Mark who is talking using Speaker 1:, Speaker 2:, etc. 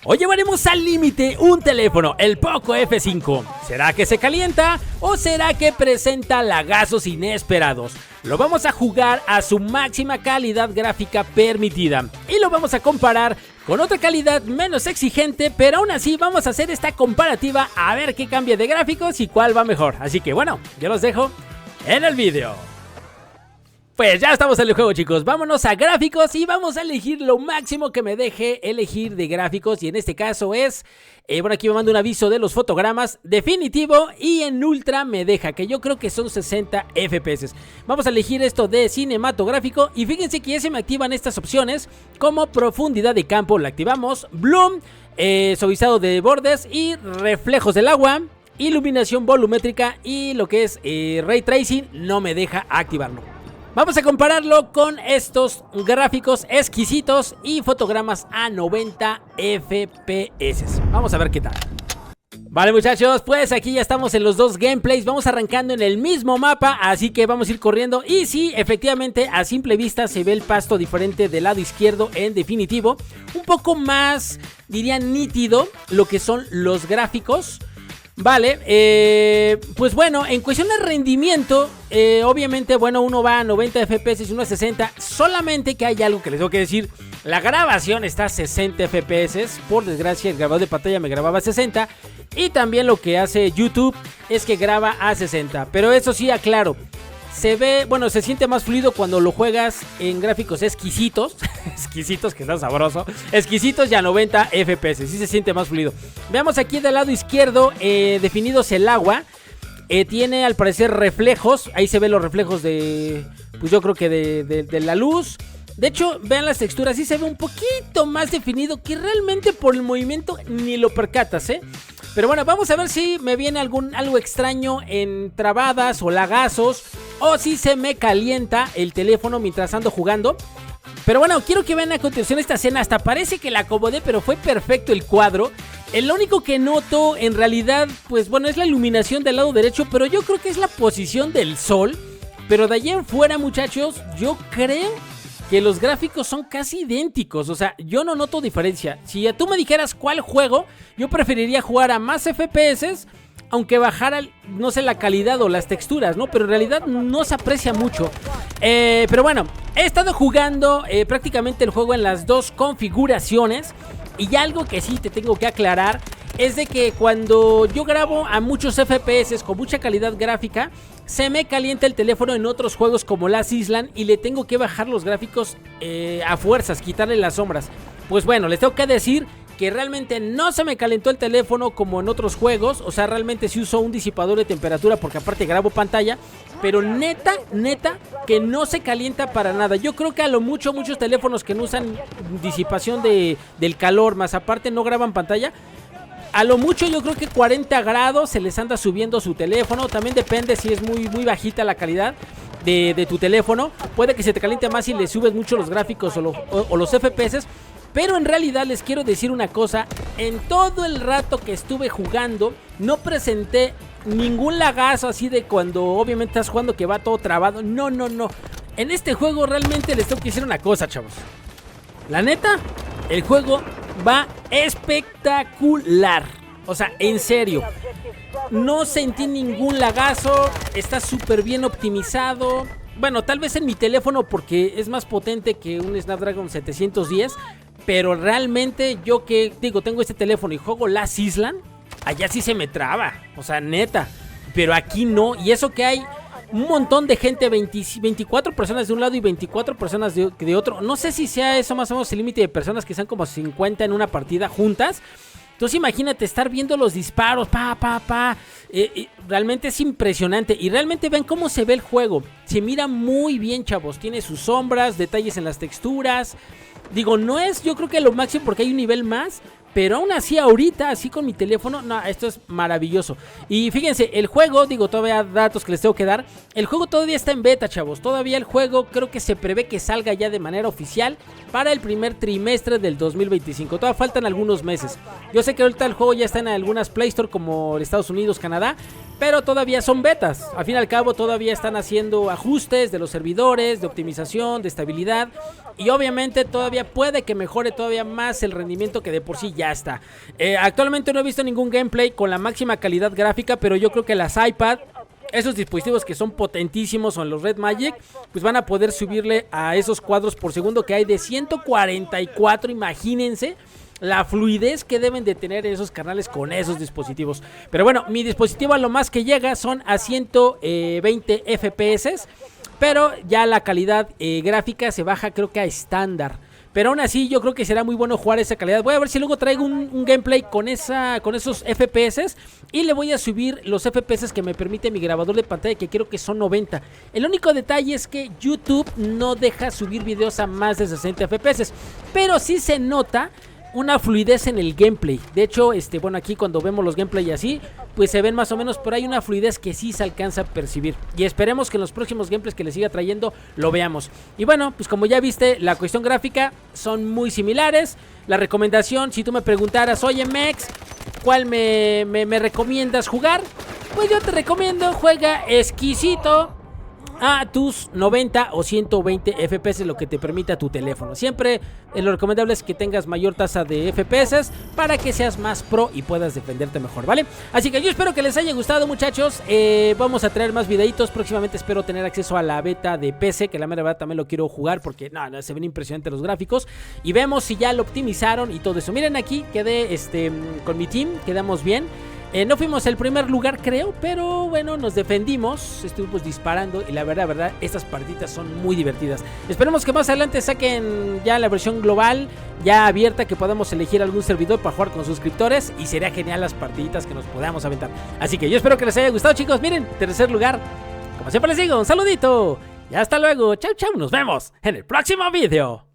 Speaker 1: Hoy llevaremos al límite un teléfono, el Poco F5. ¿Será que se calienta o será que presenta lagazos inesperados? Lo vamos a jugar a su máxima calidad gráfica permitida y lo vamos a comparar con otra calidad menos exigente, pero aún así vamos a hacer esta comparativa a ver qué cambia de gráficos y cuál va mejor. Así que bueno, yo los dejo en el video. Pues ya estamos en el juego, chicos. Vámonos a gráficos y vamos a elegir lo máximo que me deje elegir de gráficos. Y en este caso es, bueno, aquí me manda un aviso de los fotogramas, definitivo, y en ultra me deja, que yo creo que son 60 FPS. Vamos a elegir esto de cinematográfico y fíjense que ya se me activan estas opciones como profundidad de campo, la activamos, bloom, suavizado de bordes y reflejos del agua, iluminación volumétrica y lo que es ray tracing no me deja activarlo. Vamos a compararlo con estos gráficos exquisitos y fotogramas a 90 FPS. Vamos a ver qué tal. Vale, muchachos, pues aquí ya estamos en los dos gameplays. Vamos arrancando en el mismo mapa, así que vamos a ir corriendo. Y sí, efectivamente, a simple vista se ve el pasto diferente del lado izquierdo en definitivo. Un poco más, diría, nítido lo que son los gráficos. Vale, pues bueno, en cuestión de rendimiento, obviamente, bueno, uno va a 90 FPS y uno a 60. Solamente que hay algo que les tengo que decir. La grabación está a 60 FPS. Por desgracia, el grabador de pantalla me grababa a 60. Y también lo que hace YouTube es que graba a 60. Pero eso sí, aclaro. Se ve, bueno, se siente más fluido cuando lo juegas en gráficos exquisitos. Exquisitos, que está sabroso. Exquisitos y a 90 FPS. Sí se siente más fluido. Veamos aquí del lado izquierdo, definidos el agua. Tiene al parecer reflejos. Ahí se ven los reflejos de, pues yo creo que de la luz. De hecho, vean las texturas. Sí se ve un poquito más definido, que realmente por el movimiento ni lo percatas, Pero bueno, vamos a ver si me viene algo extraño en trabadas o lagazos, o si se me calienta el teléfono mientras ando jugando. Pero bueno, quiero que vean a continuación esta escena. Hasta parece que la acomodé, pero fue perfecto el cuadro. Lo único que noto en realidad, pues bueno, es la iluminación del lado derecho, pero yo creo que es la posición del sol. Pero de allí en fuera, muchachos, yo creo que los gráficos son casi idénticos. O sea, yo no noto diferencia. Si tú me dijeras cuál juego, yo preferiría jugar a más FPS, aunque bajara, no sé, la calidad o las texturas, ¿no? Pero en realidad no se aprecia mucho. Pero bueno, he estado jugando prácticamente el juego en las dos configuraciones. Y algo que sí te tengo que aclarar es de que cuando yo grabo a muchos FPS con mucha calidad gráfica, se me calienta el teléfono en otros juegos como Last Island y le tengo que bajar los gráficos a fuerzas, quitarle las sombras. Pues bueno, les tengo que decir que realmente no se me calentó el teléfono como en otros juegos. O sea, realmente sí usó un disipador de temperatura porque aparte grabo pantalla. Pero neta, que no se calienta para nada. Yo creo que a lo mucho, muchos teléfonos que no usan disipación del calor, más aparte no graban pantalla, a lo mucho yo creo que 40 grados se les anda subiendo su teléfono. También depende si es muy bajita la calidad de tu teléfono. Puede que se te caliente más si le subes mucho los gráficos o los FPS. Pero en realidad les quiero decir una cosa. En todo el rato que estuve jugando no presenté ningún lagazo así de cuando obviamente estás jugando que va todo trabado. No. En este juego realmente les tengo que decir una cosa, chavos. La neta, el juego va espectacular. O sea, en serio, no sentí ningún lagazo. Está súper bien optimizado. Bueno, tal vez en mi teléfono porque es más potente que un Snapdragon 710. Pero realmente yo que digo, tengo este teléfono y juego Last Island, allá sí se me traba. O sea, neta. Pero aquí no. Y eso que hay un montón de gente, 24 personas de un lado y 24 personas de otro. No sé si sea eso más o menos el límite de personas, que sean como 50 en una partida juntas. Entonces imagínate estar viendo los disparos, realmente es impresionante. Y realmente ven cómo se ve el juego. Se mira muy bien, chavos. Tiene sus sombras, detalles en las texturas. Digo, no es yo creo que lo máximo porque hay un nivel más. Pero aún así ahorita, así con mi teléfono, no, esto es maravilloso. Y fíjense, el juego, digo, todavía datos que les tengo que dar. El juego todavía está en beta, chavos. Todavía el juego creo que se prevé que salga ya de manera oficial para el primer trimestre del 2025. Todavía faltan algunos meses. Yo sé que ahorita el juego ya está en algunas Play Store como Estados Unidos, Canadá, pero todavía son betas. Al fin y al cabo todavía están haciendo ajustes de los servidores, de optimización, de estabilidad. Y obviamente todavía puede que mejore todavía más el rendimiento que de por sí ya está. Actualmente no he visto ningún gameplay con la máxima calidad gráfica, pero yo creo que las iPad, esos dispositivos que son potentísimos, o los Red Magic, pues van a poder subirle a esos cuadros por segundo que hay de 144, imagínense la fluidez que deben de tener esos canales con esos dispositivos. Pero bueno, mi dispositivo a lo más que llega son a 120 FPS, pero ya la calidad gráfica se baja creo que a estándar. Pero aún así yo creo que será muy bueno jugar esa calidad. Voy a ver si luego traigo un gameplay con esos FPS. Y le voy a subir los FPS que me permite mi grabador de pantalla, que creo que son 90. El único detalle es que YouTube no deja subir videos a más de 60 FPS. Pero sí se nota una fluidez en el gameplay. De hecho, bueno, aquí cuando vemos los gameplay así, pues se ven más o menos, pero hay una fluidez que sí se alcanza a percibir. Y esperemos que en los próximos gameplays que les siga trayendo lo veamos. Y bueno, pues como ya viste, la cuestión gráfica son muy similares. La recomendación, si tú me preguntaras, oye Mex, ¿cuál me recomiendas jugar? Pues yo te recomiendo, juega exquisito a tus 90 o 120 FPS, lo que te permita tu teléfono. Siempre lo recomendable es que tengas mayor tasa de FPS para que seas más pro y puedas defenderte mejor, ¿vale? Así que yo espero que les haya gustado, muchachos. Vamos a traer más videitos. Próximamente espero tener acceso a la beta de PC, que la mera verdad también lo quiero jugar porque no, se ven impresionantes los gráficos. Y vemos si ya lo optimizaron y todo eso. Miren, aquí quedé con mi team, quedamos bien. No fuimos el primer lugar, creo, pero bueno, nos defendimos, estuvimos disparando y la verdad, estas partidas son muy divertidas. Esperemos que más adelante saquen ya la versión global, ya abierta, que podamos elegir algún servidor para jugar con suscriptores y sería genial las partiditas que nos podamos aventar. Así que yo espero que les haya gustado, chicos. Miren, tercer lugar, como siempre les digo, un saludito y hasta luego. Chau, chau, nos vemos en el próximo video.